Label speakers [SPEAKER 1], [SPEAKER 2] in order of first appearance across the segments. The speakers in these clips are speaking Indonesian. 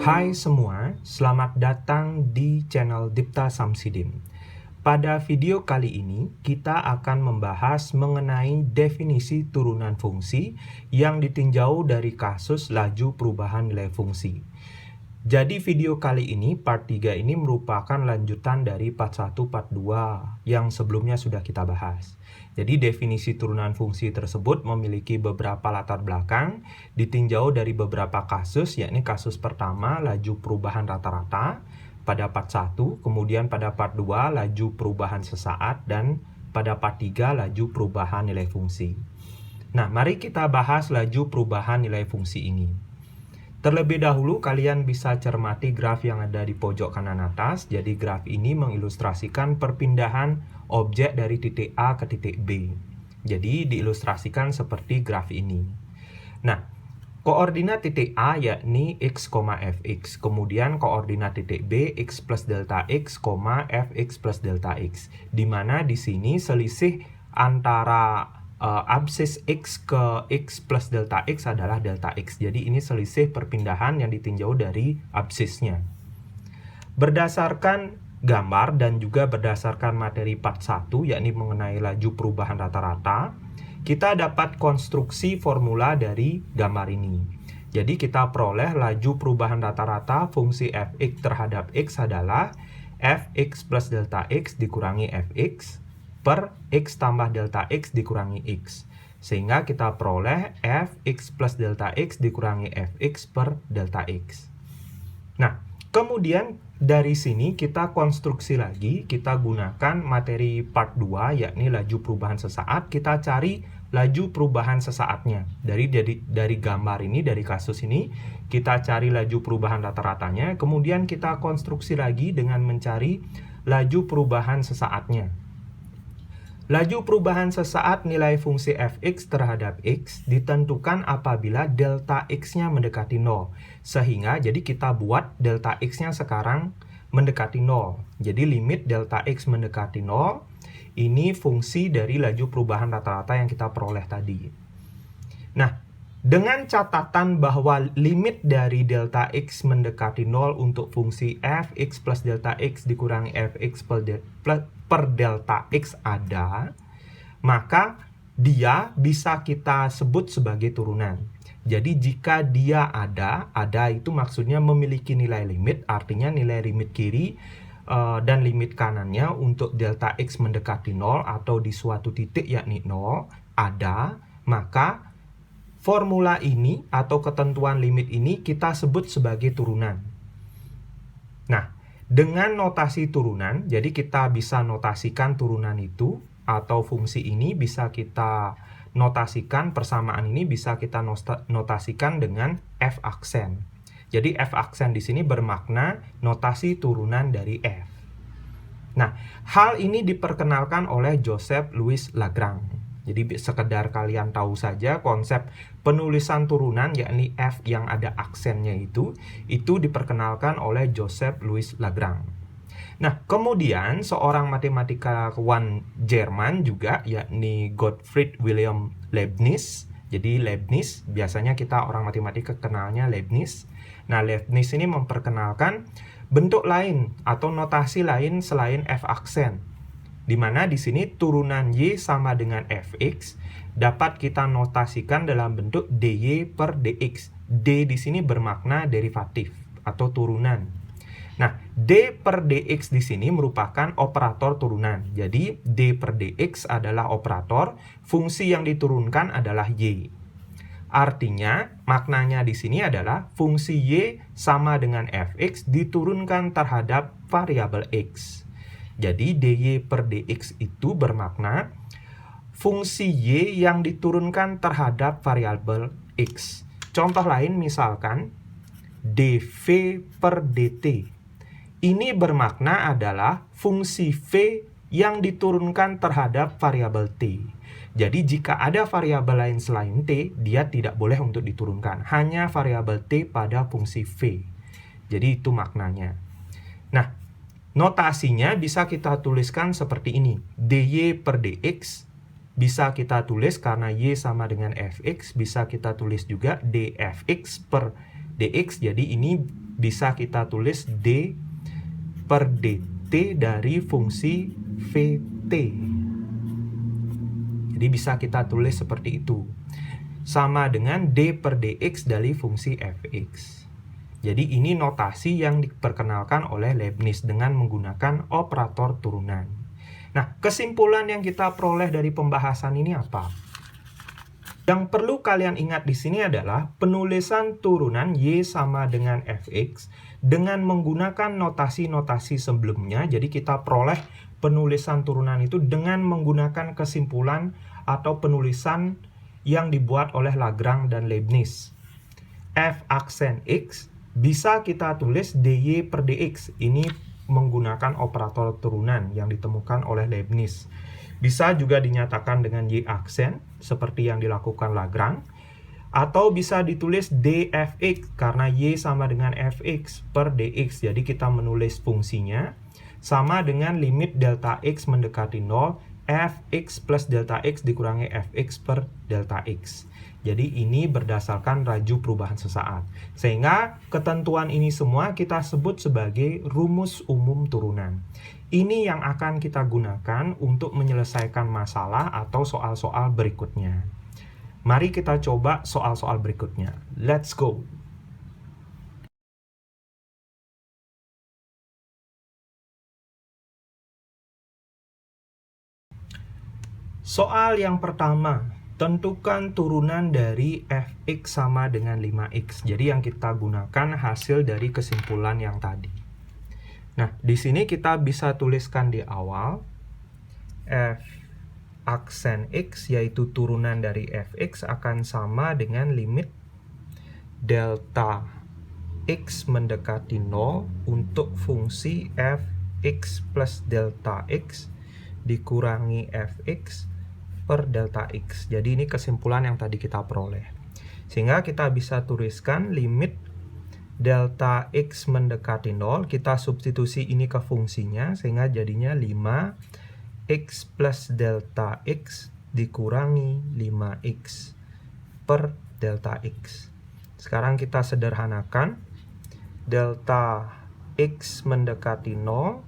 [SPEAKER 1] Hai semua, selamat datang di channel Dipta Samsidin. Pada video kali ini, kita akan membahas mengenai definisi turunan fungsi yang ditinjau dari kasus laju perubahan nilai fungsi. Jadi video kali ini, part 3 ini merupakan lanjutan dari part 1, part 2 yang sebelumnya sudah kita bahas. Jadi definisi turunan fungsi tersebut memiliki beberapa latar belakang, ditinjau dari beberapa kasus, yakni kasus pertama laju perubahan rata-rata pada part 1, kemudian pada part 2 laju perubahan sesaat, dan pada part 3 laju perubahan nilai fungsi. Nah, mari kita bahas laju perubahan nilai fungsi ini. Terlebih dahulu, kalian bisa cermati graf yang ada di pojok kanan atas. Jadi graf ini mengilustrasikan perpindahan objek dari titik A ke titik B. Jadi diilustrasikan seperti graf ini. Nah, koordinat titik A yakni x, fx. Kemudian koordinat titik B x plus delta x, fx plus delta x. Di mana di sini selisih antara absis x ke x plus delta x adalah delta x. Jadi ini selisih perpindahan yang ditinjau dari absisnya. Berdasarkan gambar dan juga berdasarkan materi part 1, yakni mengenai laju perubahan rata-rata, kita dapat konstruksi formula dari gambar ini. Jadi kita peroleh laju perubahan rata-rata fungsi fx terhadap x adalah fx plus delta x dikurangi fx per x tambah delta x dikurangi x. Sehingga kita peroleh fx plus delta x dikurangi fx per delta x. Nah, kemudian dari sini kita konstruksi lagi, kita gunakan materi part 2, yakni laju perubahan sesaat. Kita cari laju perubahan sesaatnya. Dari gambar ini, dari kasus ini, kita cari laju perubahan rata-ratanya. Kemudian kita konstruksi lagi dengan mencari laju perubahan sesaatnya. Laju perubahan sesaat nilai fungsi fx terhadap x ditentukan apabila delta x-nya mendekati 0. Sehingga jadi kita buat delta x-nya sekarang mendekati 0. Jadi limit delta x mendekati 0, ini fungsi dari laju perubahan rata-rata yang kita peroleh tadi. Nah, dengan catatan bahwa limit dari delta x mendekati 0 untuk fungsi fx plus delta x dikurangi fx per delta x ada, maka dia bisa kita sebut sebagai turunan. Jadi jika dia ada itu maksudnya memiliki nilai limit, artinya nilai limit kiri dan limit kanannya untuk delta x mendekati 0 atau di suatu titik yakni 0 ada, maka formula ini atau ketentuan limit ini kita sebut sebagai turunan. Nah, dengan notasi turunan, jadi kita bisa notasikan turunan itu atau fungsi ini bisa kita notasikan, persamaan ini bisa kita notasikan dengan f aksen. Jadi f aksen di sini bermakna notasi turunan dari f. Nah, hal ini diperkenalkan oleh Joseph Louis Lagrange. Jadi sekedar kalian tahu saja konsep penulisan turunan yakni f yang ada aksennya itu diperkenalkan oleh Joseph Louis Lagrange. Nah, kemudian seorang matematikawan Jerman juga yakni Gottfried Wilhelm Leibniz. Jadi Leibniz, biasanya kita orang matematika kenalnya Leibniz. Nah, Leibniz ini memperkenalkan bentuk lain atau notasi lain selain f aksen, di mana di sini turunan y sama dengan fx dapat kita notasikan dalam bentuk dy per dx. D di sini bermakna derivatif atau turunan. Nah, d per dx di sini merupakan operator turunan. Jadi d per dx adalah operator, fungsi yang diturunkan adalah y. Artinya, maknanya di sini adalah fungsi y sama dengan fx diturunkan terhadap variabel x. Jadi dy per dx itu bermakna fungsi y yang diturunkan terhadap variabel x. Contoh lain misalkan dv per dt. Ini bermakna adalah fungsi v yang diturunkan terhadap variabel t. Jadi jika ada variabel lain selain t, dia tidak boleh untuk diturunkan. Hanya variabel t pada fungsi v. Jadi itu maknanya. Nah, notasinya bisa kita tuliskan seperti ini. dy per dx bisa kita tulis karena y sama dengan fx. Bisa kita tulis juga dfx per dx. Jadi ini bisa kita tulis D per dt dari fungsi Vt. Jadi bisa kita tulis seperti itu. Sama dengan D per dx dari fungsi fx. Jadi ini notasi yang diperkenalkan oleh Leibniz dengan menggunakan operator turunan. Nah, kesimpulan yang kita peroleh dari pembahasan ini apa? Yang perlu kalian ingat di sini adalah penulisan turunan Y sama dengan Fx dengan menggunakan notasi-notasi sebelumnya. Jadi kita peroleh penulisan turunan itu dengan menggunakan kesimpulan atau penulisan yang dibuat oleh Lagrange dan Leibniz. F aksen X bisa kita tulis dy per dx. Ini menggunakan operator turunan yang ditemukan oleh Leibniz. Bisa juga dinyatakan dengan y aksen, seperti yang dilakukan Lagrange. Atau bisa ditulis dfx, karena y sama dengan fx per dx. Jadi kita menulis fungsinya sama dengan limit delta x mendekati 0, fx plus delta x dikurangi fx per delta x. Jadi ini berdasarkan laju perubahan sesaat. Sehingga ketentuan ini semua kita sebut sebagai rumus umum turunan. Ini yang akan kita gunakan untuk menyelesaikan masalah atau soal-soal berikutnya. Mari kita coba soal-soal berikutnya. Let's go! Soal yang pertama, tentukan turunan dari fx sama dengan 5x. Jadi yang kita gunakan hasil dari kesimpulan yang tadi. Nah, di sini kita bisa tuliskan di awal f aksen x, yaitu turunan dari fx, akan sama dengan limit delta x mendekati 0 untuk fungsi fx plus delta x dikurangi fx per delta x. Jadi ini kesimpulan yang tadi kita peroleh. Sehingga kita bisa tuliskan limit delta x mendekati 0, kita substitusi ini ke fungsinya, sehingga jadinya 5x plus delta x dikurangi 5x per delta x. Sekarang kita sederhanakan. Delta x mendekati 0,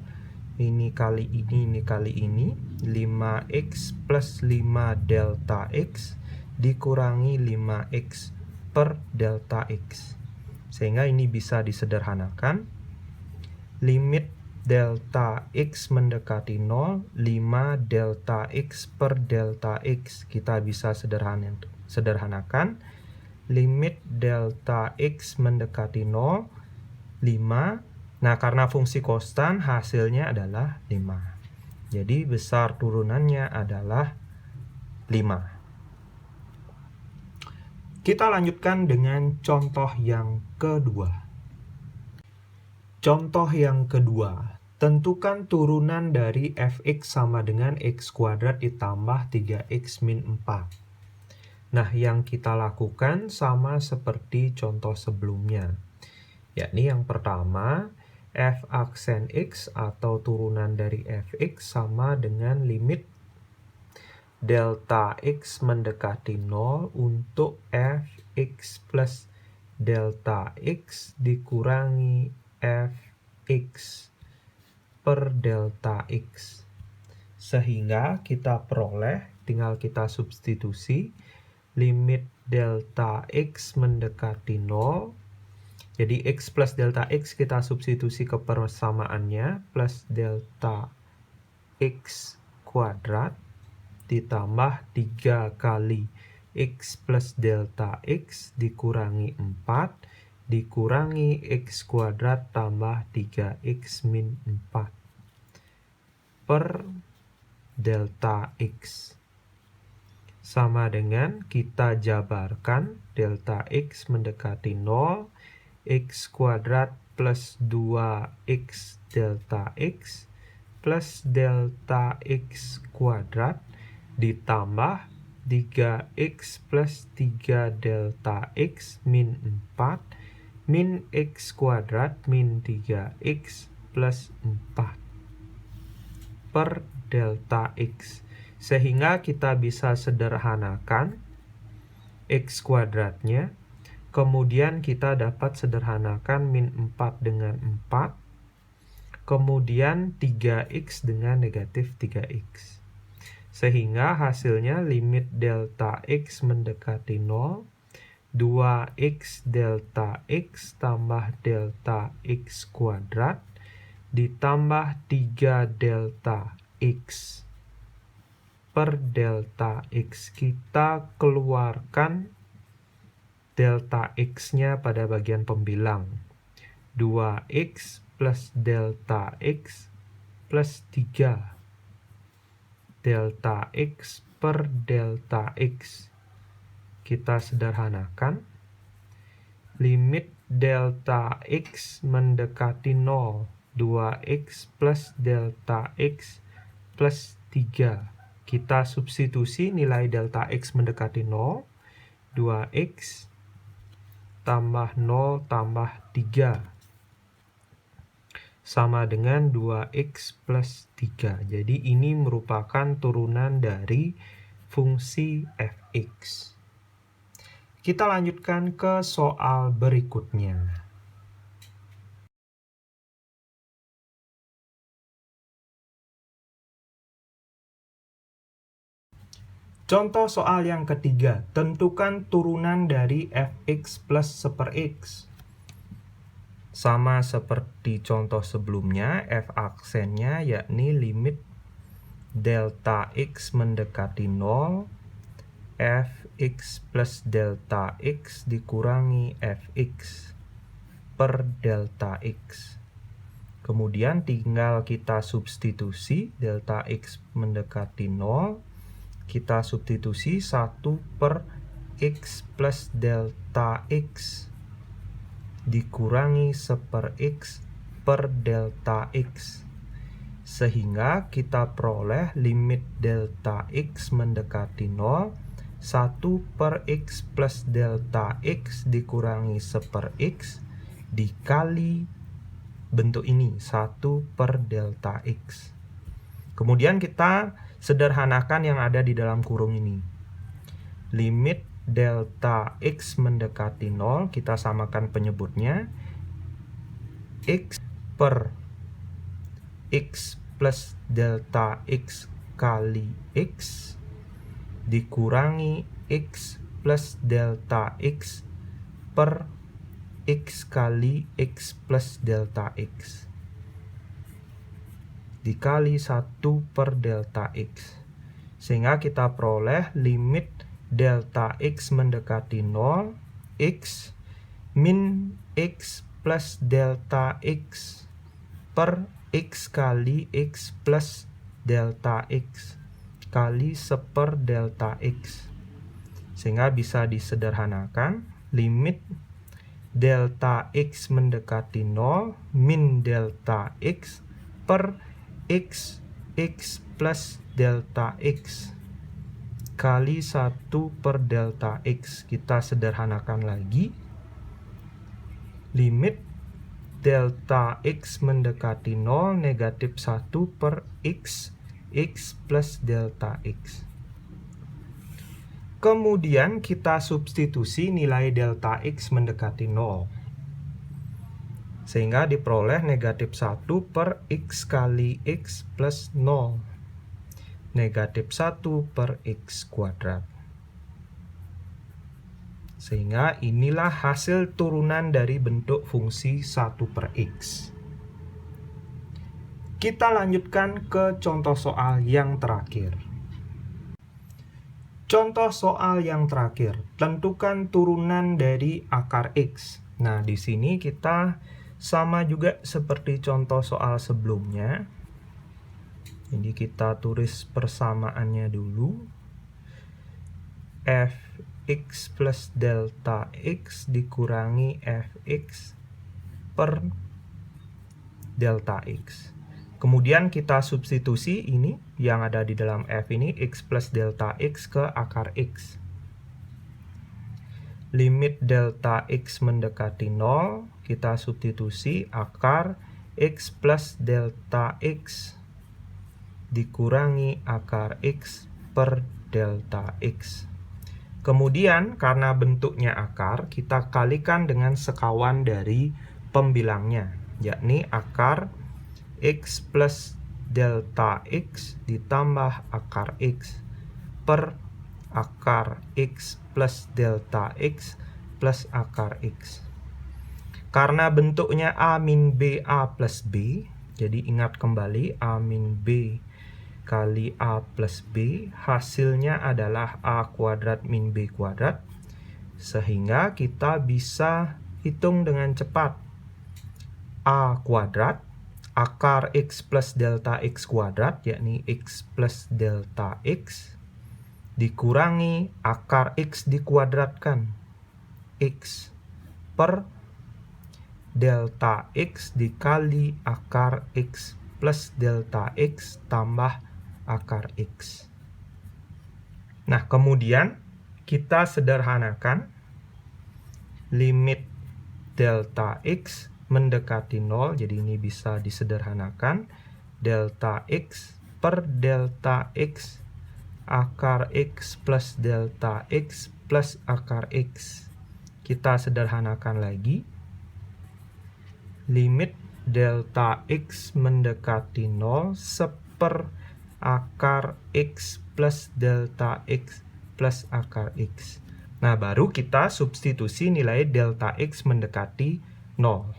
[SPEAKER 1] ini kali ini kali ini, 5x plus 5 delta x dikurangi 5x per delta x. Sehingga ini bisa disederhanakan. Limit delta x mendekati 0, 5 delta x per delta x. Kita bisa sederhanakan. Limit delta x mendekati 0, 5. Nah, karena fungsi konstan hasilnya adalah 5. Jadi besar turunannya adalah 5. Kita lanjutkan dengan contoh yang kedua. Contoh yang kedua, tentukan turunan dari fx sama dengan x kuadrat ditambah 3x min 4. Nah, yang kita lakukan sama seperti contoh sebelumnya. Yakni yang pertama, f aksen x atau turunan dari fx sama dengan limit delta x mendekati 0 untuk fx plus delta x dikurangi fx per delta x. Sehingga kita peroleh, tinggal kita substitusi, limit delta x mendekati 0. Jadi x plus delta x kita substitusi ke persamaannya, plus delta x kuadrat ditambah 3 kali x plus delta x dikurangi 4 dikurangi x kuadrat tambah 3x min 4 per delta x. Sama dengan kita jabarkan delta x mendekati 0, x kuadrat plus 2x delta x plus delta x kuadrat ditambah 3x plus 3 delta x min 4 min x kuadrat min 3x plus 4 per delta x. Sehingga kita bisa sederhanakan x kuadratnya Kemudian kita dapat sederhanakan min 4 dengan 4. Kemudian 3x dengan negatif 3x. Sehingga hasilnya limit delta x mendekati 0, 2x delta x tambah delta x kuadrat ditambah 3 delta x per delta x. Kita keluarkan delta x-nya pada bagian pembilang. 2x plus delta x plus 3 delta x per delta x. Kita sederhanakan. Limit delta x mendekati 0. 2x plus delta x plus 3. Kita substitusi nilai delta x mendekati 0. 2x tambah 0 tambah 3. Sama dengan 2x plus 3. Jadi ini merupakan turunan dari fungsi fx. Kita lanjutkan ke soal berikutnya. Contoh soal yang ketiga, tentukan turunan dari fx plus 1/x. Sama seperti contoh sebelumnya, f aksennya yakni limit delta x mendekati 0, fx plus delta x dikurangi fx per delta x. Kemudian tinggal kita substitusi delta x mendekati 0, kita substitusi 1 per x plus delta x dikurangi 1/x per delta x. Sehingga kita peroleh limit delta x mendekati 0, 1 per x plus delta x dikurangi 1/x dikali bentuk ini, 1 per delta x. Kemudian kita sederhanakan yang ada di dalam kurung ini. Limit delta x mendekati 0, kita samakan penyebutnya. X per x plus delta x kali x dikurangi x plus delta x per x kali x plus delta x dikali 1 per delta x. Sehingga kita peroleh limit delta x mendekati 0, x min x plus delta x per x kali x plus delta x kali 1 delta x. Sehingga bisa disederhanakan, limit delta x mendekati 0 min delta x per x plus delta x kali 1 per delta x. Kita sederhanakan lagi. Limit delta x mendekati 0 negatif 1 per x plus delta x. Kemudian kita substitusi nilai delta x mendekati 0. Sehingga diperoleh negatif 1 per x kali x plus 0. Negatif 1 per x kuadrat. Sehingga inilah hasil turunan dari bentuk fungsi 1 per x. Kita lanjutkan ke contoh soal yang terakhir. Contoh soal yang terakhir, tentukan turunan dari akar x. Nah, di sini kita sama juga seperti contoh soal sebelumnya. Jadi kita tulis persamaannya dulu. Fx plus delta x dikurangi fx per delta x. Kemudian kita substitusi ini yang ada di dalam f ini, x plus delta x ke akar x. Limit delta x mendekati 0, kita substitusi akar x plus delta x dikurangi akar x per delta x. Kemudian karena bentuknya akar, kita kalikan dengan sekawan dari pembilangnya, yakni akar X plus delta X ditambah akar X per akar X plus delta X plus akar X. Karena bentuknya A min B A plus B, jadi ingat kembali A min B kali A plus B, hasilnya adalah A kuadrat min B kuadrat. Sehingga kita bisa hitung dengan cepat. A kuadrat, akar X plus delta X kuadrat, yakni X plus delta X, dikurangi akar X dikuadratkan, X per delta X dikali akar X plus delta X tambah akar X. Nah, kemudian kita sederhanakan limit delta X mendekati 0, jadi ini bisa disederhanakan. Delta X per delta X akar X plus delta X plus akar X. Kita sederhanakan lagi. Limit delta X mendekati 0 seper akar X plus delta X plus akar X. Nah, baru kita substitusi nilai delta X mendekati 0.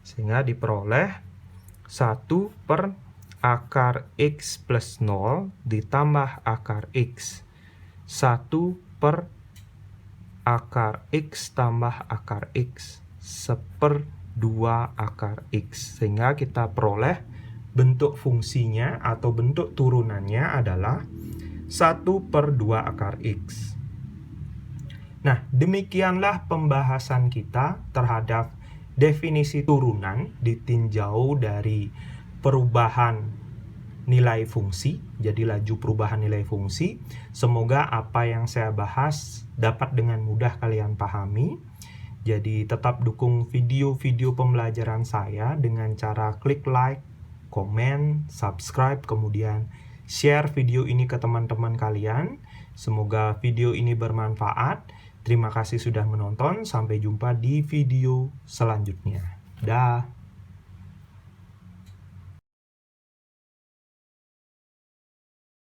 [SPEAKER 1] Sehingga diperoleh 1 per akar X plus 0 ditambah akar X. 1 per akar X tambah akar X seper 2 akar X. Sehingga kita peroleh bentuk fungsinya atau bentuk turunannya adalah 1 per 2 akar X. Nah, demikianlah pembahasan kita terhadap definisi turunan ditinjau dari perubahan nilai fungsi, jadi laju perubahan nilai fungsi. Semoga apa yang saya bahas dapat dengan mudah kalian pahami. Jadi tetap dukung video-video pembelajaran saya dengan cara klik like, komen, subscribe, kemudian share video ini ke teman-teman kalian. Semoga video ini bermanfaat. Terima kasih sudah menonton. Sampai jumpa di video selanjutnya. Dah.